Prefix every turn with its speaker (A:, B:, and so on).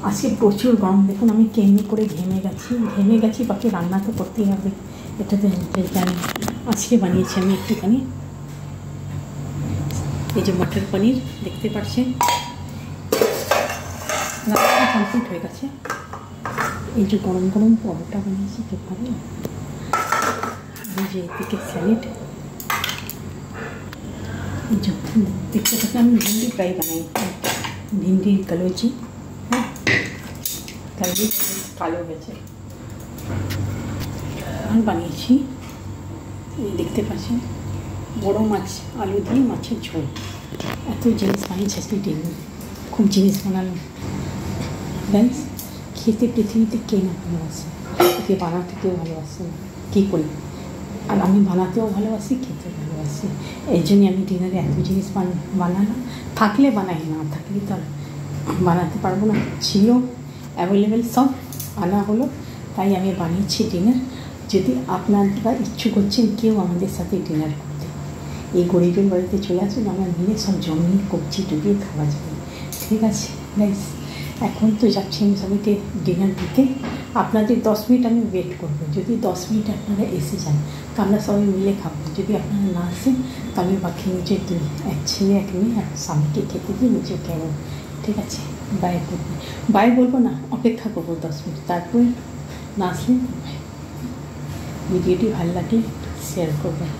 A: আজকে প্রচুর গরম, দেখুন আমি কেমনি করে ঘেমে গেছি, বাকি রান্না তো করতেই হবে, এটা তো জানি। আজকে বানিয়েছি আমি একটুখানি, এই যে মটর পনির দেখতে পাচ্ছেন, রান্না কমপ্লিট হয়ে গেছে। এই যে গরম গরম পরোটা বানিয়েছি, তো ভালো। এই যে এদিকে স্যালাড, এই যে দেখতে পাচ্ছি আমি ভিন্ডি ফ্রাই বানাই, ভিন্ডির কালোজি, হ্যাঁ কালোজি কালো হয়েছে। আর বানিয়েছি দেখতে পাচ্ছেন বড় মাছ, আলু দিয়ে মাছের ঝোল। এত জিনিস বানিয়েছি আজকে ডেলি, খুব জিনিস বানানো। গাইস, খেতে পৃথিবীতে কে না ভালোবাসে, কে বানাতে কেউ ভালোবাসে না, কী করি। আর আমি বানাতেও ভালোবাসি, খেতেও ভালোবাসি, এই জন্যই আমি ডিনারে এত জিনিস বানালাম। থাকলে বানাই, না থাকলে তো বানাতে পারবো না। ছিল অ্যাভেলেবেল, সব আনা হলো, তাই আমি বানিয়েছি ডিনার। যদি আপনারা ইচ্ছুক হচ্ছেন কেউ আমাদের সাথে ডিনার করতে, এই গরিবের বাড়িতে চলে আসুন, আমরা মিলে সব জমিয়ে কবজি ডুবিয়ে খাওয়া যাবে, ঠিক আছে গাইস। এখন তো যাচ্ছি আমি সবাইকে ডিনার দিতে, আপনাদের 10 মিনিট আমি ওয়েট করবো। যদি 10 মিনিট আপনারা এসে যান তো আমরা সবাই মিলে খাবো। যদি আপনারা না আসেন তো আমি বাকি নিজের এক ছেলে এক মেয়ে এক স্বামীকে খেতে দিয়ে নিজে খেয়ে, ঠিক আছে। বাই বলবো না, অপেক্ষা করবো 10 মিনিট, তারপরে না আসলে। ভিডিওটি ভালো লাগলে শেয়ার করবেন।